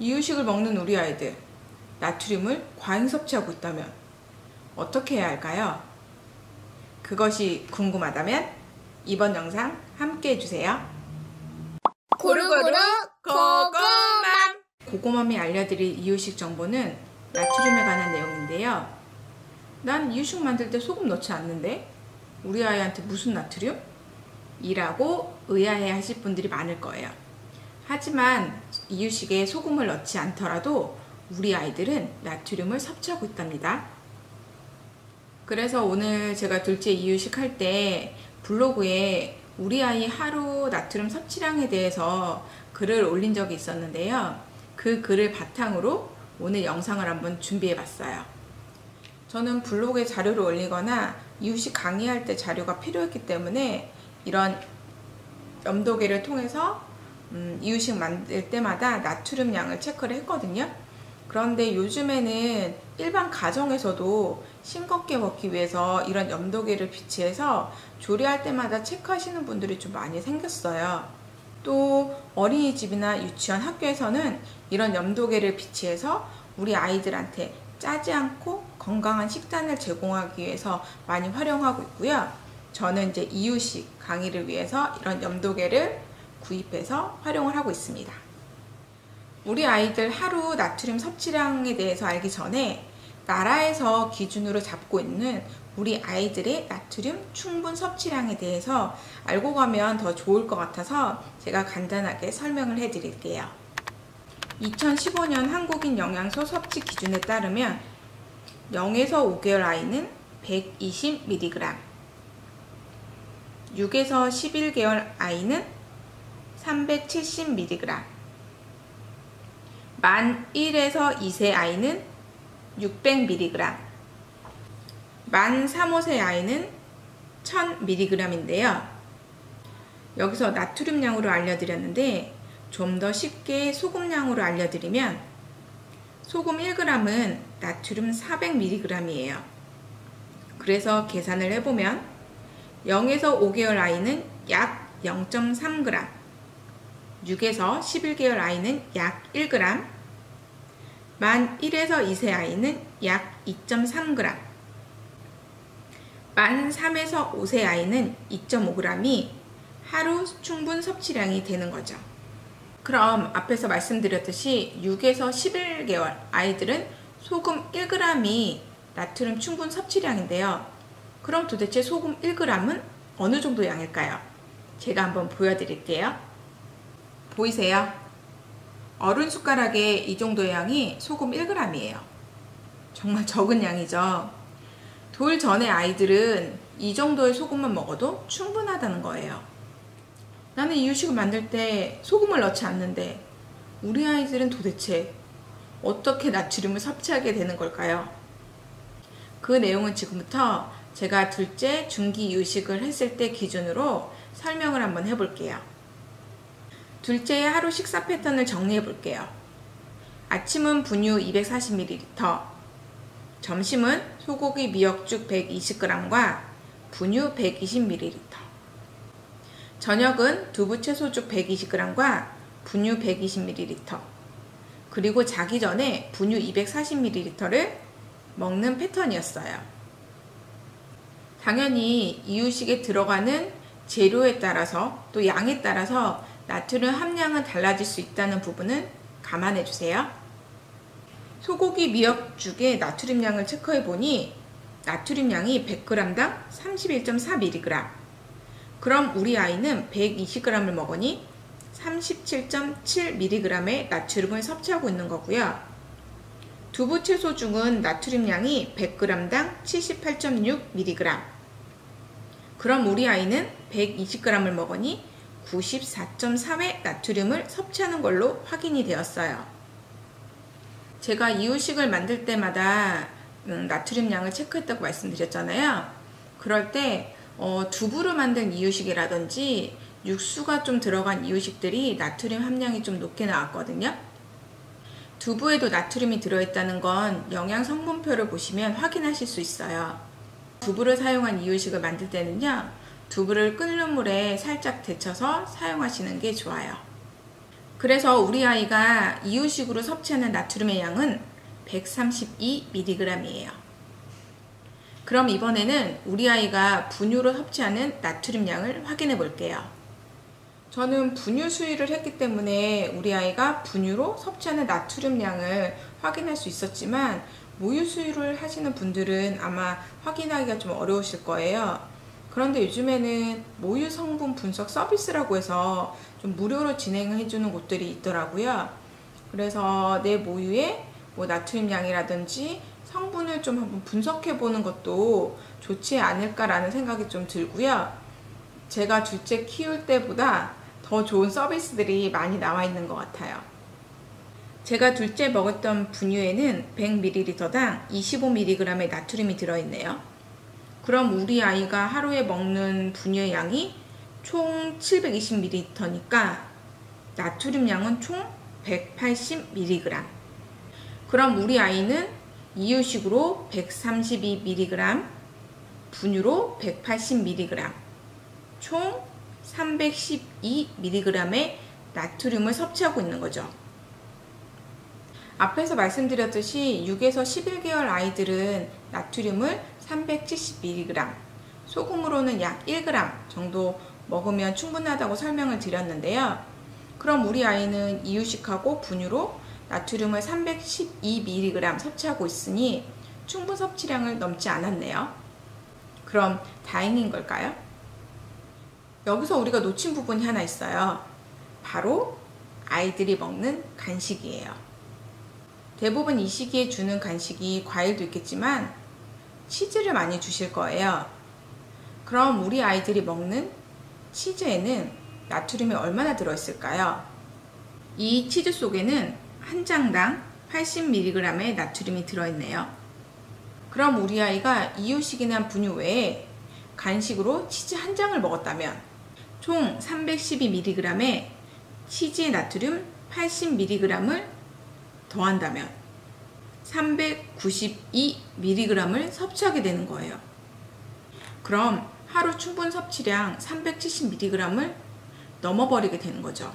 이유식을 먹는 우리 아이들, 나트륨을 과잉 섭취하고 있다면 어떻게 해야 할까요? 그것이 궁금하다면 이번 영상 함께 해주세요. 고루고루 고고맘! 고고맘이 알려드릴 이유식 정보는 나트륨에 관한 내용인데요. 난 이유식 만들 때 소금 넣지 않는데 우리 아이한테 무슨 나트륨? 이라고 의아해 하실 분들이 많을 거예요. 하지만 이유식에 소금을 넣지 않더라도 우리 아이들은 나트륨을 섭취하고 있답니다. 그래서 오늘 제가 둘째 이유식 할 때 블로그에 우리 아이 하루 나트륨 섭취량에 대해서 글을 올린 적이 있었는데요. 그 글을 바탕으로 오늘 영상을 한번 준비해 봤어요. 저는 블로그에 자료를 올리거나 이유식 강의할 때 자료가 필요했기 때문에 이런 염도계를 통해서 이유식 만들 때마다 나트륨 양을 체크를 했거든요. 그런데 요즘에는 일반 가정에서도 싱겁게 먹기 위해서 이런 염도계를 비치해서 조리할 때마다 체크하시는 분들이 좀 많이 생겼어요. 또 어린이집이나 유치원, 학교에서는 이런 염도계를 비치해서 우리 아이들한테 짜지 않고 건강한 식단을 제공하기 위해서 많이 활용하고 있고요. 저는 이제 이유식 강의를 위해서 이런 염도계를 구입해서 활용을 하고 있습니다. 우리 아이들 하루 나트륨 섭취량에 대해서 알기 전에 나라에서 기준으로 잡고 있는 우리 아이들의 나트륨 충분 섭취량에 대해서 알고 가면 더 좋을 것 같아서 제가 간단하게 설명을 해 드릴게요. 2015년 한국인 영양소 섭취 기준에 따르면 0에서 5개월 아이는 120mg, 6에서 11개월 아이는 370mg, 만 1에서 2세 아이는 600mg, 만 3, 5세 아이는 1000mg인데요. 여기서 나트륨량으로 알려드렸는데 좀 더 쉽게 소금량으로 알려드리면 소금 1g은 나트륨 400mg이에요. 그래서 계산을 해보면 0에서 5개월 아이는 약 0.3g, 6에서 11개월 아이는 약 1g, 만 1에서 2세 아이는 약 2.3g, 만 3에서 5세 아이는 2.5g이 하루 충분 섭취량이 되는 거죠. 그럼 앞에서 말씀드렸듯이 6에서 11개월 아이들은 소금 1g이 나트륨 충분 섭취량인데요. 그럼 도대체 소금 1g은 어느 정도 양일까요? 제가 한번 보여드릴게요. 보이세요? 어른 숟가락의 이 정도의 양이 소금 1g이에요. 정말 적은 양이죠. 돌 전의 아이들은 이 정도의 소금만 먹어도 충분하다는 거예요. 나는 이유식을 만들 때 소금을 넣지 않는데 우리 아이들은 도대체 어떻게 나트륨을 섭취하게 되는 걸까요? 그 내용은 지금부터 제가 둘째 중기 이유식을 했을 때 기준으로 설명을 한번 해볼게요. 둘째의 하루 식사 패턴을 정리해 볼게요. 아침은 분유 240ml, 점심은 소고기 미역죽 120g과 분유 120ml, 저녁은 두부 채소죽 120g과 분유 120ml, 그리고 자기 전에 분유 240ml를 먹는 패턴이었어요. 당연히 이유식에 들어가는 재료에 따라서 또 양에 따라서 나트륨 함량은 달라질 수 있다는 부분은 감안해 주세요. 소고기 미역죽의 나트륨량을 체크해 보니 나트륨량이 100g당 31.4mg, 그럼 우리 아이는 120g을 먹으니 37.7mg의 나트륨을 섭취하고 있는 거고요. 두부 채소죽은 나트륨량이 100g당 78.6mg, 그럼 우리 아이는 120g을 먹으니 94.3의 나트륨을 섭취하는 걸로 확인이 되었어요. 제가 이유식을 만들 때마다 나트륨량을 체크했다고 말씀드렸잖아요. 그럴 때 두부로 만든 이유식이라든지 육수가 좀 들어간 이유식들이 나트륨 함량이 좀 높게 나왔거든요. 두부에도 나트륨이 들어있다는 건 영양 성분표를 보시면 확인하실 수 있어요. 두부를 사용한 이유식을 만들 때는요, 두부를 끓는 물에 살짝 데쳐서 사용하시는 게 좋아요. 그래서 우리 아이가 이유식으로 섭취하는 나트륨의 양은 132mg이에요. 그럼 이번에는 우리 아이가 분유로 섭취하는 나트륨 양을 확인해 볼게요. 저는 분유 수유를 했기 때문에 우리 아이가 분유로 섭취하는 나트륨 양을 확인할 수 있었지만 모유 수유를 하시는 분들은 아마 확인하기가 좀 어려우실 거예요. 그런데 요즘에는 모유 성분 분석 서비스라고 해서 좀 무료로 진행해 주는 곳들이 있더라고요. 그래서 내 모유의 나트륨 양이라든지 성분을 좀 한번 분석해 보는 것도 좋지 않을까라는 생각이 좀 들고요. 제가 둘째 키울 때보다 더 좋은 서비스들이 많이 나와 있는 것 같아요. 제가 둘째 먹었던 분유에는 100ml당 25mg의 나트륨이 들어있네요. 그럼 우리 아이가 하루에 먹는 분유의 양이 총 720ml니까 나트륨 양은 총 180mg. 그럼 우리 아이는 이유식으로 132mg, 분유로 180mg, 총 312mg의 나트륨을 섭취하고 있는 거죠. 앞에서 말씀드렸듯이 6에서 11개월 아이들은 나트륨을 370mg, 소금으로는 약 1g 정도 먹으면 충분하다고 설명을 드렸는데요. 그럼 우리 아이는 이유식하고 분유로 나트륨을 312mg 섭취하고 있으니 충분 섭취량을 넘지 않았네요. 그럼 다행인 걸까요? 여기서 우리가 놓친 부분이 하나 있어요. 바로 아이들이 먹는 간식이에요. 대부분 이 시기에 주는 간식이 과일도 있겠지만 치즈를 많이 주실 거예요. 그럼 우리 아이들이 먹는 치즈에는 나트륨이 얼마나 들어있을까요? 이 치즈 속에는 한 장당 80mg의 나트륨이 들어있네요. 그럼 우리 아이가 이유식이나 분유 외에 간식으로 치즈 한 장을 먹었다면 총 312mg의 치즈의 나트륨 80mg을 더한다면 392mg을 섭취하게 되는 거예요. 그럼 하루 충분 섭취량 370mg을 넘어버리게 되는 거죠.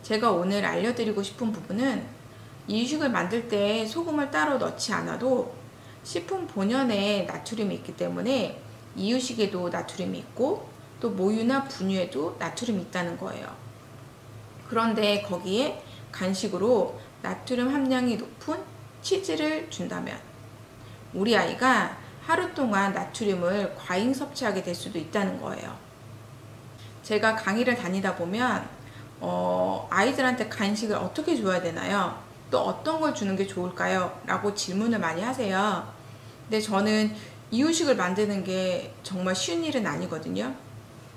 제가 오늘 알려드리고 싶은 부분은 이유식을 만들 때 소금을 따로 넣지 않아도 식품 본연에 나트륨이 있기 때문에 이유식에도 나트륨이 있고 또 모유나 분유에도 나트륨이 있다는 거예요. 그런데 거기에 간식으로 나트륨 함량이 높은 치즈를 준다면 우리 아이가 하루 동안 나트륨을 과잉 섭취하게 될 수도 있다는 거예요. 제가 강의를 다니다 보면 아이들한테 간식을 어떻게 줘야 되나요? 또 어떤 걸 주는 게 좋을까요? 라고 질문을 많이 하세요. 근데 저는 이유식을 만드는 게 정말 쉬운 일은 아니거든요.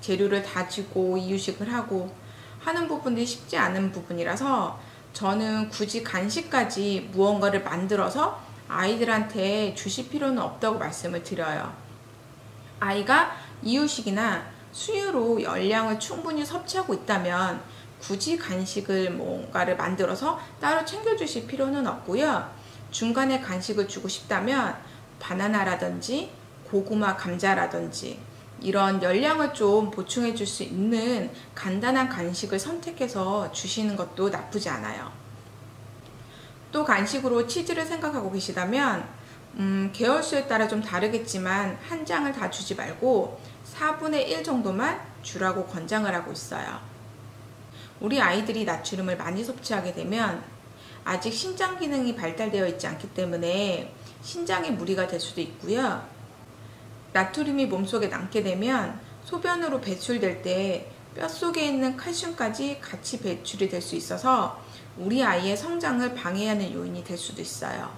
재료를 다지고 이유식을 하고 하는 부분이 쉽지 않은 부분이라서 저는 굳이 간식까지 무언가를 만들어서 아이들한테 주실 필요는 없다고 말씀을 드려요. 아이가 이유식이나 수유로 열량을 충분히 섭취하고 있다면 굳이 간식을 뭔가를 만들어서 따로 챙겨주실 필요는 없고요. 중간에 간식을 주고 싶다면 바나나라든지 고구마, 감자라든지 이런 열량을 좀 보충해 줄 수 있는 간단한 간식을 선택해서 주시는 것도 나쁘지 않아요. 또 간식으로 치즈를 생각하고 계시다면 계열수에 따라 좀 다르겠지만 한 장을 다 주지 말고 4분의 1 정도만 주라고 권장을 하고 있어요. 우리 아이들이 나트륨을 많이 섭취하게 되면 아직 신장 기능이 발달되어 있지 않기 때문에 신장에 무리가 될 수도 있고요. 나트륨이 몸속에 남게 되면 소변으로 배출될 때 뼛속에 있는 칼슘까지 같이 배출이 될 수 있어서 우리 아이의 성장을 방해하는 요인이 될 수도 있어요.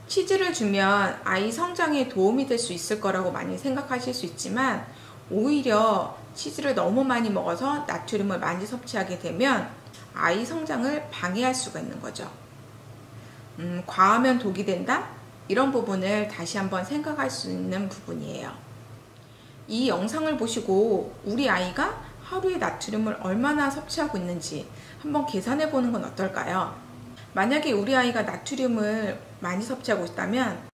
치즈를 주면 아이 성장에 도움이 될 수 있을 거라고 많이 생각하실 수 있지만 오히려 치즈를 너무 많이 먹어서 나트륨을 많이 섭취하게 되면 아이 성장을 방해할 수가 있는 거죠. 과하면 독이 된다? 이런 부분을 다시 한번 생각할 수 있는 부분이에요. 이 영상을 보시고 우리 아이가 하루에 나트륨을 얼마나 섭취하고 있는지 한번 계산해 보는 건 어떨까요? 만약에 우리 아이가 나트륨을 많이 섭취하고 있다면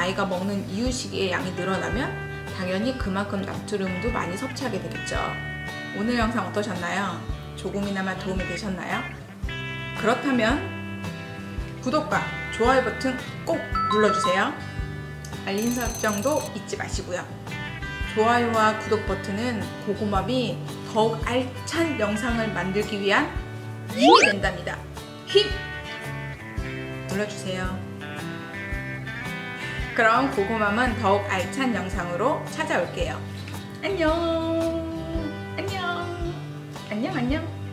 아이가 먹는 이유식의 양이 늘어나면 당연히 그만큼 나트륨도 많이 섭취하게 되겠죠. 오늘 영상 어떠셨나요? 조금이나마 도움이 되셨나요? 그렇다면 구독과 좋아요 버튼 꼭 눌러주세요. 알림 설정도 잊지 마시고요. 좋아요와 구독 버튼은 고구마비 더욱 알찬 영상을 만들기 위한 힘이 된답니다. 힘! 눌러주세요. 그럼 고구마는 더욱 알찬 영상으로 찾아올게요. 안녕! 안녕! 안녕! 안녕!